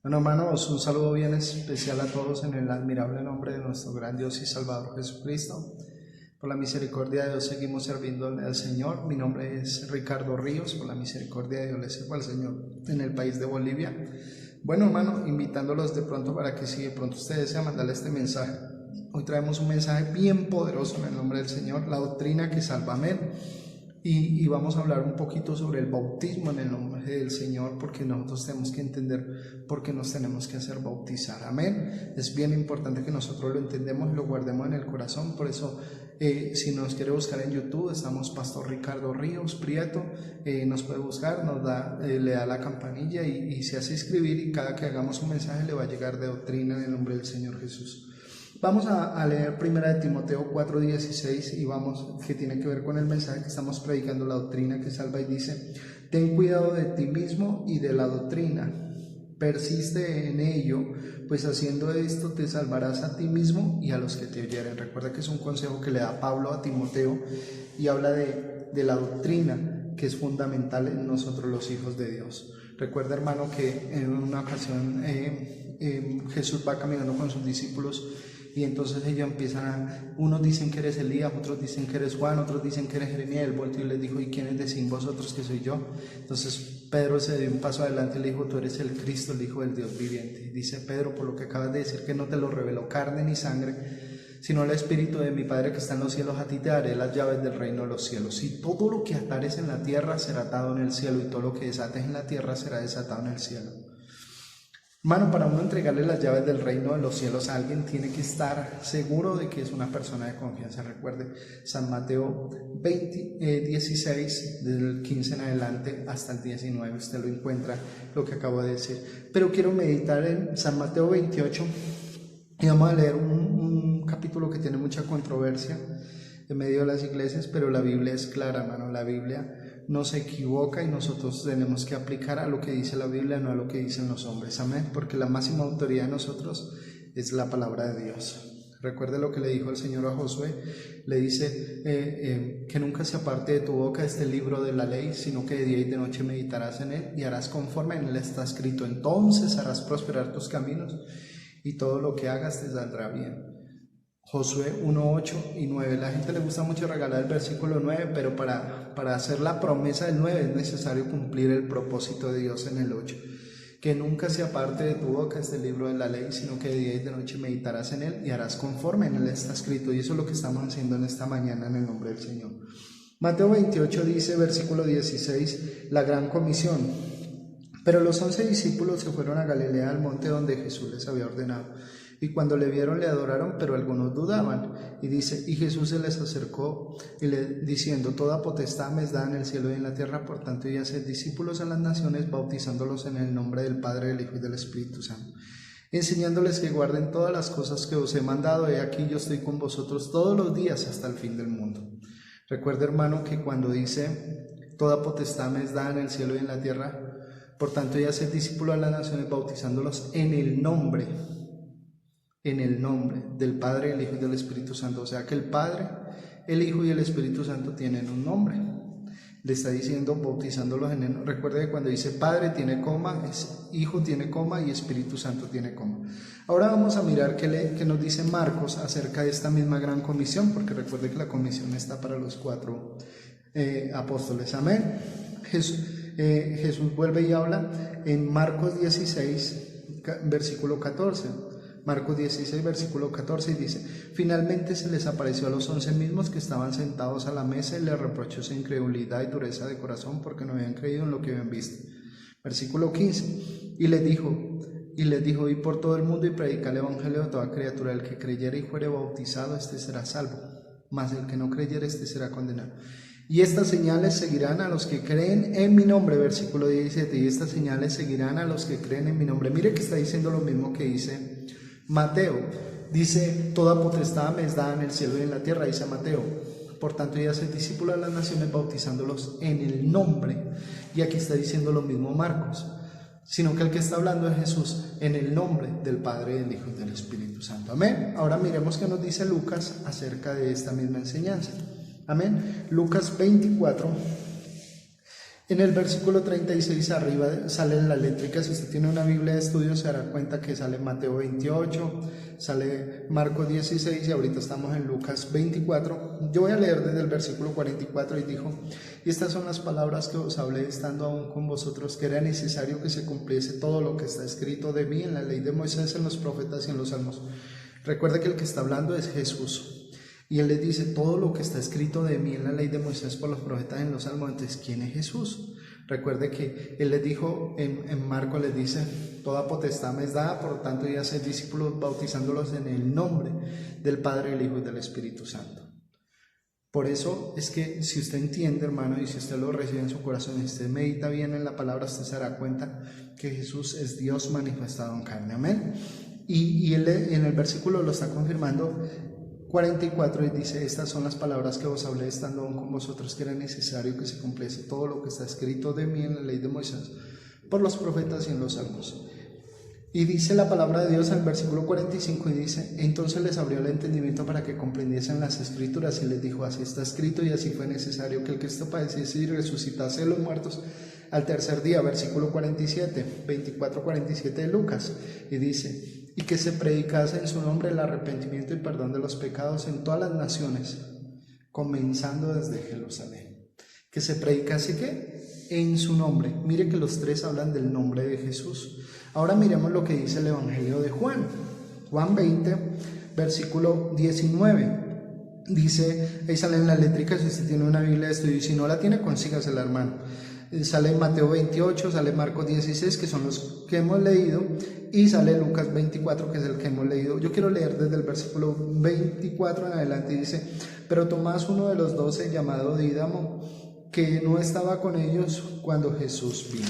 Bueno, hermanos, un saludo bien especial a todos en el admirable nombre de nuestro gran Dios y Salvador Jesucristo. Por la misericordia de Dios seguimos sirviendo al Señor. Mi nombre es Ricardo Ríos. Por la misericordia de Dios le sirvo al Señor en el país de Bolivia. Bueno, hermano, invitándolos de pronto para que si de pronto ustedes desean mandarle este mensaje. Hoy traemos un mensaje bien poderoso en el nombre del Señor, la doctrina que salva. Amén. Y vamos a hablar un poquito sobre el bautismo en el nombre del Señor, porque nosotros tenemos que entender por qué nos tenemos que hacer bautizar. Amén. Es bien importante que nosotros lo entendemos y lo guardemos en el corazón. Por eso, si nos quiere buscar en YouTube, estamos Pastor Ricardo Ríos Prieto. Nos puede buscar, le da la campanilla y se hace inscribir, y cada que hagamos un mensaje le va a llegar de doctrina en el nombre del Señor Jesús. Vamos a leer 1 de Timoteo 4:16 y que tiene que ver con el mensaje que estamos predicando, la doctrina que salva, y dice: ten cuidado de ti mismo y de la doctrina, persiste en ello, pues haciendo esto te salvarás a ti mismo y a los que te oyeren. Recuerda que es un consejo que le da Pablo a Timoteo y habla de la doctrina, que es fundamental en nosotros los hijos de Dios. Recuerda, hermano, que en una ocasión Jesús va caminando con sus discípulos, y entonces ellos unos dicen que eres Elías, otros dicen que eres Juan, otros dicen que eres Jeremías. Él volteó y les dijo: ¿y quiénes decís vosotros que soy yo? Entonces Pedro se dio un paso adelante y le dijo: tú eres el Cristo, el Hijo del Dios viviente. Y dice Pedro: por lo que acabas de decir, que no te lo reveló carne ni sangre, sino el Espíritu de mi Padre que está en los cielos, a ti te daré las llaves del reino de los cielos. Y todo lo que atares en la tierra será atado en el cielo, y todo lo que desates en la tierra será desatado en el cielo. Hermano, para uno entregarle las llaves del reino de los cielos a alguien, tiene que estar seguro de que es una persona de confianza. Recuerde San Mateo 16, del 15 en adelante hasta el 19, usted lo encuentra, lo que acabo de decir. Pero quiero meditar en San Mateo 28, y vamos a leer un capítulo que tiene mucha controversia en medio de las iglesias, pero la Biblia es clara, hermano. La Biblia no se equivoca y nosotros tenemos que aplicar a lo que dice la Biblia, no a lo que dicen los hombres. Amén. Porque la máxima autoridad de nosotros es la palabra de Dios. Recuerde lo que le dijo el Señor a Josué. Le dice que nunca se aparte de tu boca este libro de la ley, sino que de día y de noche meditarás en él y harás conforme en él está escrito. Entonces harás prosperar tus caminos y todo lo que hagas te saldrá bien. Josué 1, 8 y 9. La gente le gusta mucho regalar el versículo 9, pero para hacer la promesa del 9 es necesario cumplir el propósito de Dios en el 8. Que nunca se aparte de tu boca este libro de la ley, sino que de día y de noche meditarás en él y harás conforme en él está escrito. Y eso es lo que estamos haciendo en esta mañana en el nombre del Señor. Mateo 28 dice, versículo 16, la gran comisión. Pero los 11 discípulos se fueron a Galilea, al monte donde Jesús les había ordenado. Y cuando le vieron, le adoraron, pero algunos dudaban. Y dice, y Jesús se les acercó diciendo, toda potestad me es dada en el cielo y en la tierra, por tanto, y haced discípulos a las naciones, bautizándolos en el nombre del Padre, del Hijo y del Espíritu Santo, enseñándoles que guarden todas las cosas que os he mandado. He aquí yo estoy con vosotros todos los días hasta el fin del mundo. Recuerda, hermano, que cuando dice, toda potestad me es dada en el cielo y en la tierra, por tanto, y haced discípulos a las naciones, bautizándolos en el nombre del Padre, el Hijo y del Espíritu Santo. O sea que el Padre, el Hijo y el Espíritu Santo tienen un nombre. Le está diciendo bautizándolos en él. Recuerde que cuando dice Padre tiene coma, Hijo tiene coma y Espíritu Santo tiene coma. Ahora vamos a mirar qué nos dice Marcos acerca de esta misma gran comisión, porque recuerde que la comisión está para los 4 apóstoles. Amén. Jesús vuelve y habla en Marcos 16, versículo 14. Marcos 16, versículo 14, y dice, finalmente se les apareció a los 11 mismos que estaban sentados a la mesa, y les reprochó su incredulidad y dureza de corazón, porque no habían creído en lo que habían visto. Versículo 15, y les dijo, y por todo el mundo y predica el evangelio a toda criatura. El que creyere y fuere bautizado, este será salvo, mas el que no creyere, este será condenado. Y estas señales seguirán a los que creen en mi nombre. Versículo 17, y estas señales seguirán a los que creen en mi nombre. Mire que está diciendo lo mismo que dice Mateo. Dice, toda potestad me es dada en el cielo y en la tierra, dice Mateo. Por tanto, ya haced discípulos a las naciones, bautizándolos en el nombre. Y aquí está diciendo lo mismo Marcos, sino que el que está hablando es Jesús, en el nombre del Padre, del Hijo y del Espíritu Santo. Amén. Ahora miremos qué nos dice Lucas acerca de esta misma enseñanza. Amén. Lucas 24, En el versículo 36 arriba salen las létricas. Si usted tiene una Biblia de estudio se dará cuenta que sale Mateo 28, sale Marcos 16 y ahorita estamos en Lucas 24. Yo voy a leer desde el versículo 44 y dijo: y estas son las palabras que os hablé estando aún con vosotros, que era necesario que se cumpliese todo lo que está escrito de mí en la ley de Moisés, en los profetas y en los salmos. Recuerda que el que está hablando es Jesús. Y él le dice: todo lo que está escrito de mí en la ley de Moisés, por los profetas, en los salmos. Entonces, ¿quién es Jesús? Recuerde que él les dijo, en Marcos les dice: toda potestad me es dada, por lo tanto, y hacer discípulos bautizándolos en el nombre del Padre, del Hijo y del Espíritu Santo. Por eso es que si usted entiende, hermano, y si usted lo recibe en su corazón y usted medita bien en la palabra, usted se dará cuenta que Jesús es Dios manifestado en carne. Amén. Y él en el versículo lo está confirmando 44 y dice: estas son las palabras que os hablé estando aún con vosotros, que era necesario que se cumpliese todo lo que está escrito de mí en la ley de Moisés, por los profetas y en los salmos. Y dice la palabra de Dios en el versículo 45 y dice: entonces les abrió el entendimiento para que comprendiesen las escrituras y les dijo: así está escrito y así fue necesario que el Cristo padeciese y resucitase de los muertos al tercer día. Versículo 47, 24-47 de Lucas, y dice: y que se predicase en su nombre el arrepentimiento y perdón de los pecados en todas las naciones, comenzando desde Jerusalén. Que se predicase ¿qué? En su nombre. Mire que los tres hablan del nombre de Jesús. Ahora miremos lo que dice el Evangelio de Juan. Juan 20, versículo 19. Dice, ahí salen las létricas, si usted tiene una Biblia de estudio, y si no la tiene, consígasela, hermano. Sale Mateo 28, sale Marcos 16, que son los que hemos leído, y sale Lucas 24, que es el que hemos leído. Yo quiero leer desde el versículo 24 en adelante. Dice: pero Tomás, uno de los 12, llamado Dídamo, que no estaba con ellos cuando Jesús vino.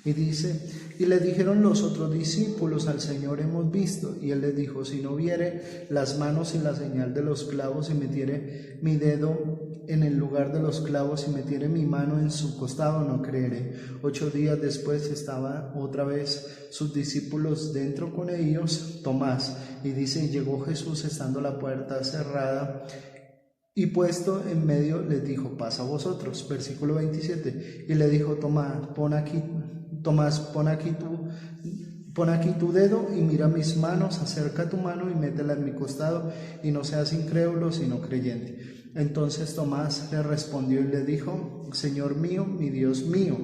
Y dice: y le dijeron los otros discípulos: al Señor hemos visto. Y él les dijo: si no viere las manos y la señal de los clavos, y metiere mi dedo en el lugar de los clavos, y metiere mi mano en su costado, no creeré. 8 días después estaban otra vez sus discípulos dentro con ellos, Tomás. Y dice: y llegó Jesús estando la puerta cerrada, y puesto en medio les dijo: pasa a vosotros. Versículo 27. Y le dijo: Tomás, pon aquí tu dedo y mira mis manos, acerca tu mano y métela en mi costado, y no seas incrédulo sino creyente. Entonces Tomás le respondió y le dijo: Señor mío, mi Dios mío.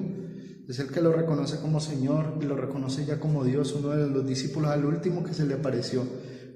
Es el que lo reconoce como Señor y lo reconoce ya como Dios, uno de los discípulos al último que se le apareció.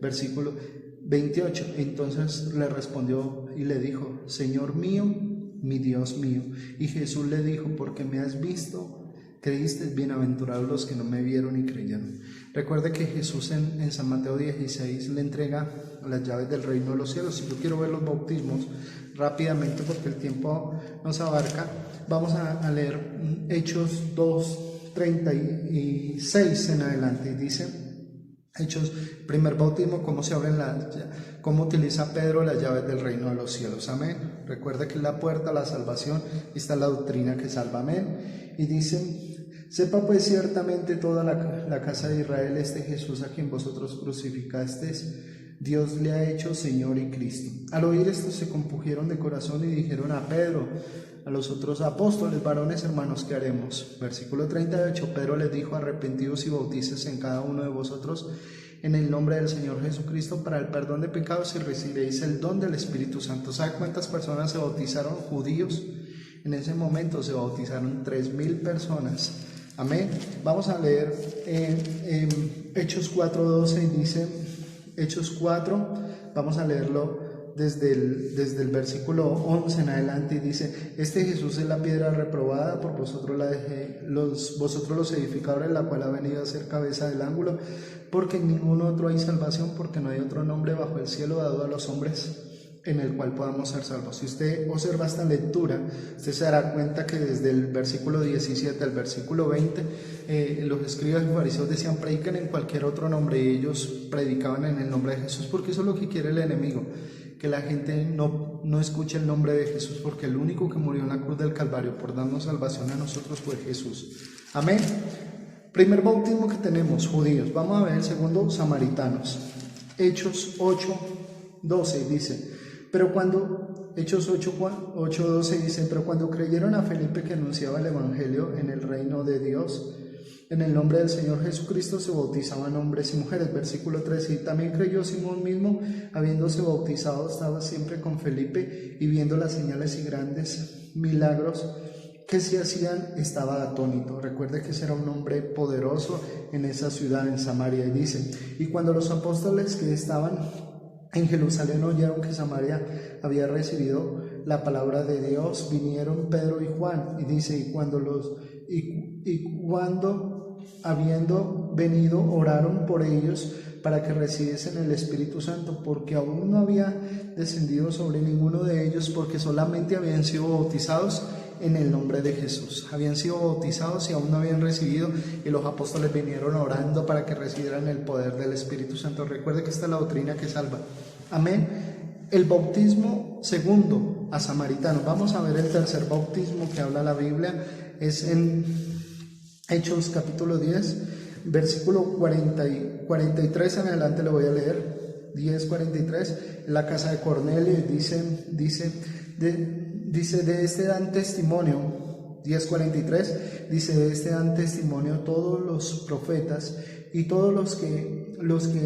Versículo 28. Entonces le respondió y le dijo: Señor mío, mi Dios mío. Y Jesús le dijo: porque me has visto, creíste. Bienaventurados los que no me vieron y creyeron. Recuerde que Jesús en San Mateo 16 le entrega las llaves del reino de los cielos. Si yo quiero ver los bautismos rápidamente porque el tiempo nos abarca, vamos a leer Hechos 2:36 en adelante. Y dice: Hechos, primer bautismo, cómo se abren cómo utiliza Pedro las llaves del reino de los cielos. Amén. Recuerda que es la puerta a la salvación y está la doctrina que salva. Amén. Y dice: sepa pues ciertamente toda la casa de Israel, este Jesús a quien vosotros crucificasteis, Dios le ha hecho Señor y Cristo. Al oír esto se compungieron de corazón y dijeron a Pedro, a los otros apóstoles: varones hermanos, ¿qué haremos? Versículo 38. Pedro les dijo: arrepentidos y bautícese en cada uno de vosotros en el nombre del Señor Jesucristo para el perdón de pecados, y recibiréis el don del Espíritu Santo. ¿Sabe cuántas personas se bautizaron? Judíos. En ese momento se bautizaron 3,000 personas. Amén. Vamos a leer Hechos 4:12 y dice, Hechos 4, vamos a leerlo desde el versículo 11 en adelante, y dice: este Jesús es la piedra reprobada por vosotros, vosotros los edificadores, la cual ha venido a ser cabeza del ángulo, porque en ningún otro hay salvación, porque no hay otro nombre bajo el cielo dado a los hombres en el cual podamos ser salvos. Si usted observa esta lectura, usted se dará cuenta que desde el versículo 17 al versículo 20, los escribas y fariseos decían: predican en cualquier otro nombre, y ellos predicaban en el nombre de Jesús, porque eso es lo que quiere el enemigo, que la gente no escuche el nombre de Jesús, porque el único que murió en la cruz del Calvario por darnos salvación a nosotros fue Jesús. Amén. Primer bautismo que tenemos, judíos. Vamos a ver el segundo, samaritanos. Hechos 8:12 dice: pero cuando Hechos 8:12 dice, pero cuando creyeron a Felipe que anunciaba el evangelio en el reino de Dios, en el nombre del Señor Jesucristo se bautizaban hombres y mujeres. Versículo 13, y también creyó Simón mismo, habiéndose bautizado, estaba siempre con Felipe, y viendo las señales y grandes milagros que se hacían, estaba atónito. Recuerde que ese era un hombre poderoso en esa ciudad, en Samaria. Y dice, y cuando los apóstoles que estaban en Jerusalén oyeron que Samaria había recibido la palabra de Dios, vinieron Pedro y Juan. Y dice, y cuando habiendo venido, oraron por ellos para que recibiesen el Espíritu Santo, porque aún no había descendido sobre ninguno de ellos, porque solamente habían sido bautizados en el nombre de Jesús. Habían sido bautizados y aún no habían recibido, y los apóstoles vinieron orando para que recibieran el poder del Espíritu Santo. Recuerde que esta es la doctrina que salva. Amén. El bautismo segundo a samaritanos. Vamos a ver el tercer bautismo que habla la Biblia. Es en Hechos capítulo 10, versículo 43 en adelante. Le voy a leer. 10:43. En la casa de Cornelio, dice de este dan testimonio. 10:43 dice, de este dan testimonio todos los profetas, y todos los que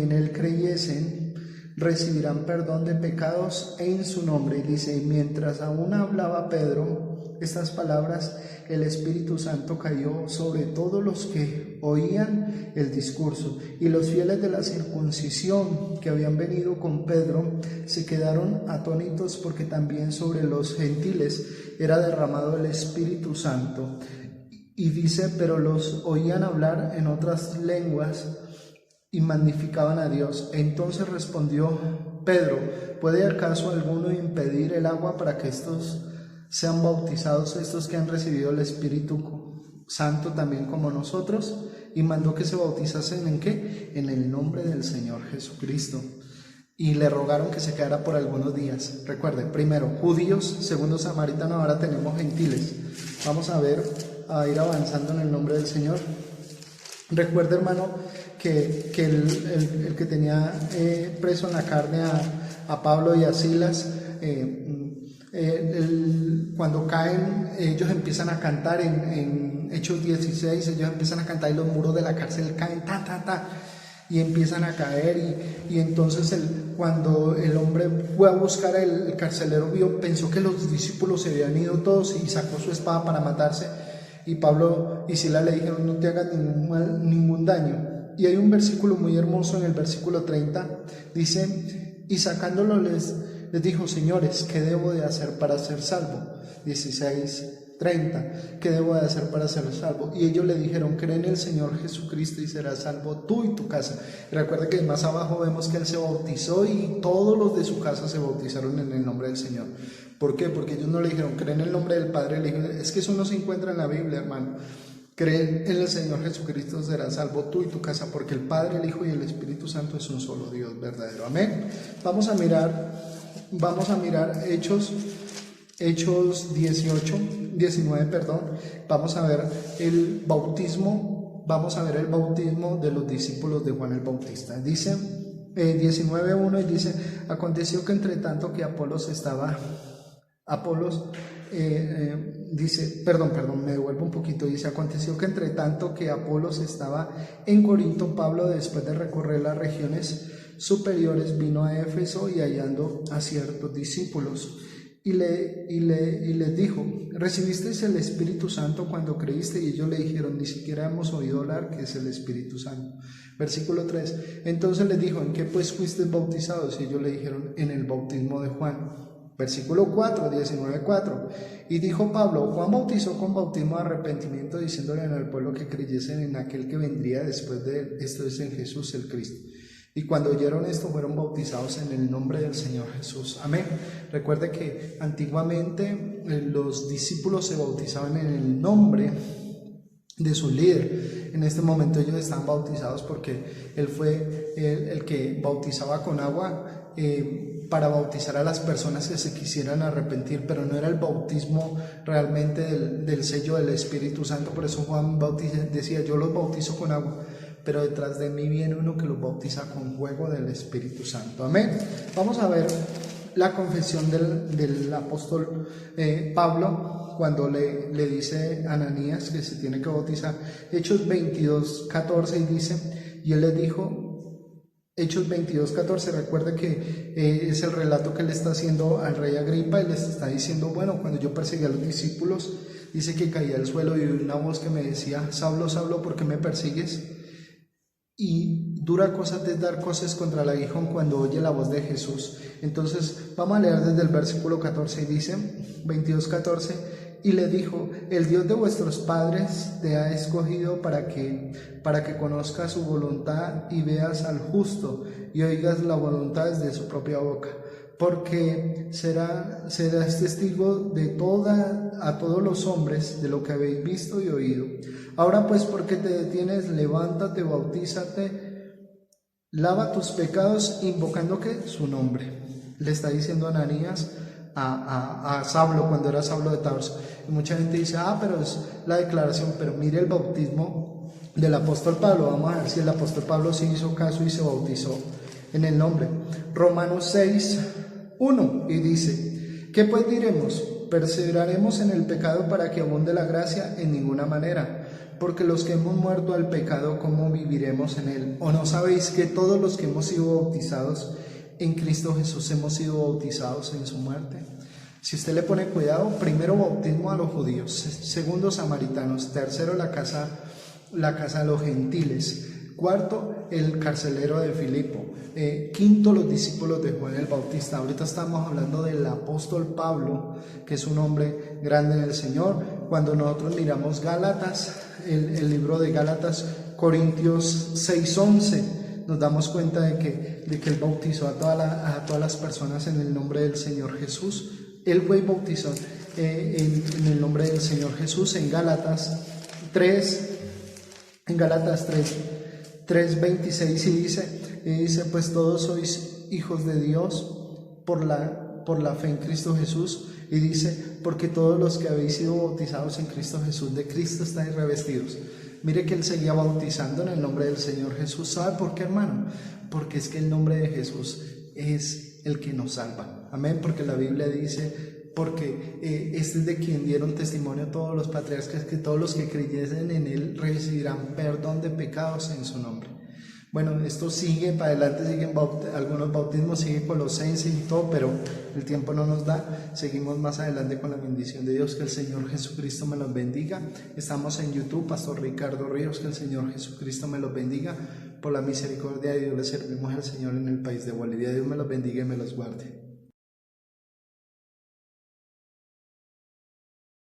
en él creyesen recibirán perdón de pecados en su nombre. Y dice, y mientras aún hablaba Pedro estas palabras, el Espíritu Santo cayó sobre todos los que oían el discurso, y los fieles de la circuncisión que habían venido con Pedro se quedaron atónitos, porque también sobre los gentiles era derramado el Espíritu Santo. Y dice, pero los oían hablar en otras lenguas y magnificaban a Dios. Entonces respondió Pedro, ¿puede acaso alguno impedir el agua para que estos sean bautizados, estos que han recibido el Espíritu Santo también como nosotros? Y mandó que se bautizasen ¿en qué? En el nombre del Señor Jesucristo. Y le rogaron que se quedara por algunos días. Recuerden, primero judíos, segundo samaritanos, ahora tenemos gentiles. Vamos a ir avanzando en el nombre del Señor. Recuerda, hermano, que el que tenía preso en la carne a Pablo y a Silas, cuando caen, ellos empiezan a cantar en Hechos 16, ellos empiezan a cantar y los muros de la cárcel caen, y empiezan a caer, y entonces cuando el hombre fue a buscar, el carcelero pensó que los discípulos se habían ido todos y sacó su espada para matarse. Y Pablo y Silas le dijeron, no te hagas ningún daño. Y hay un versículo muy hermoso en el versículo 30, dice, y sacándolo les dijo, señores, ¿qué debo de hacer para ser salvo? 16:30, ¿qué debo de hacer para ser salvo? Y ellos le dijeron, cree en el Señor Jesucristo y serás salvo tú y tu casa. Y recuerda que más abajo vemos que él se bautizó y todos los de su casa se bautizaron en el nombre del Señor. ¿Por qué? Porque ellos no le dijeron, cree en el nombre del Padre, le dijeron, es que eso no se encuentra en la Biblia, hermano. Cree en el Señor Jesucristo, serás salvo tú y tu casa, porque el Padre, el Hijo y el Espíritu Santo es un solo Dios verdadero. Amén. Vamos a mirar Hechos 19, vamos a ver el bautismo de los discípulos de Juan el Bautista. Dice 19:1, y dice, aconteció que entre tanto que me devuelvo un poquito, dice, aconteció que entre tanto que Apolos estaba en Corinto, Pablo, después de recorrer las regiones superiores, vino a Éfeso, y hallando a ciertos discípulos, y les dijo, ¿recibisteis el Espíritu Santo cuando creíste? Y ellos le dijeron, ni siquiera hemos oído hablar que es el Espíritu Santo. Versículo 3, entonces les dijo, ¿en qué pues fuisteis bautizados? Y ellos le dijeron, en el bautismo de Juan. Versículo 4, 19:4, y dijo Pablo, Juan bautizó con bautismo de arrepentimiento, diciéndole al pueblo que creyesen en aquel que vendría después de él, esto es, en Jesús el Cristo. Y cuando oyeron esto, fueron bautizados en el nombre del Señor Jesús. Amén. Recuerde que antiguamente los discípulos se bautizaban en el nombre de su líder. En este momento ellos están bautizados porque él fue el que bautizaba con agua para bautizar a las personas que se quisieran arrepentir, pero no era el bautismo realmente del sello del Espíritu Santo. Por eso Juan decía, yo los bautizo con agua, pero detrás de mí viene uno que los bautiza con fuego del Espíritu Santo. Amén. Vamos a ver la confesión del apóstol Pablo cuando le dice a Ananías que se tiene que bautizar. Hechos 22:14 y dice, y él le dijo, Hechos 22:14, recuerda que es el relato que le está haciendo al rey Agripa y le está diciendo, bueno, cuando yo perseguí a los discípulos, dice que caía al suelo y oí una voz que me decía, Saulo, Saulo, ¿por qué me persigues? Y dura cosa es dar cosas contra el aguijón cuando oye la voz de Jesús. Entonces vamos a leer desde el versículo 14 y dice, 22:14, y le dijo, el Dios de vuestros padres te ha escogido para que conozcas su voluntad y veas al justo y oigas la voluntad desde su propia boca, porque serás testigo a todos los hombres de lo que habéis visto y oído. Ahora pues, ¿por qué te detienes? Levántate, bautízate, lava tus pecados, invocando ¿qué? Su nombre. Le está diciendo Ananías a Saulo cuando era Saulo de Tarso. Y mucha gente dice, pero es la declaración, pero mire el bautismo del apóstol Pablo. Vamos a ver si el apóstol Pablo sí hizo caso y se bautizó en el nombre. Romanos 6:1 y dice, ¿qué pues diremos? ¿Perseveraremos en el pecado para que abunde la gracia? En ninguna manera, porque los que hemos muerto al pecado, ¿cómo viviremos en él? ¿O no sabéis que todos los que hemos sido bautizados en Cristo Jesús hemos sido bautizados en su muerte? Si usted le pone cuidado, primero bautismo a los judíos, segundo samaritanos, tercero la casa de los gentiles, cuarto el carcelero de Filipo, quinto los discípulos de Juan el Bautista. Ahorita estamos hablando del apóstol Pablo, que es un hombre grande en el Señor. Cuando nosotros miramos Gálatas, el libro de Gálatas, Corintios 6:11, nos damos cuenta de que él bautizó a todas las personas en el nombre del Señor Jesús. Él fue bautizado en el nombre del Señor Jesús. En Gálatas 3:26 y dice, pues todos sois hijos de Dios por la fe en Cristo Jesús. Y dice, porque todos los que habéis sido bautizados en Cristo Jesús, de Cristo estáis revestidos. Mire que él seguía bautizando en el nombre del Señor Jesús. ¿Sabe por qué, hermano? Porque es que el nombre de Jesús es el que nos salva. Amén, porque la Biblia dice, porque este es de quien dieron testimonio todos los patriarcas, que todos los que creyesen en él recibirán perdón de pecados en su nombre. Bueno, esto sigue para adelante, siguen algunos bautismos, sigue Colosenses y todo, pero el tiempo no nos da. Seguimos más adelante con la bendición de Dios. Que el Señor Jesucristo me los bendiga. Estamos en YouTube, Pastor Ricardo Ríos. Que el Señor Jesucristo me los bendiga. Por la misericordia de Dios le servimos al Señor en el país de Bolivia. Dios me los bendiga y me los guarde.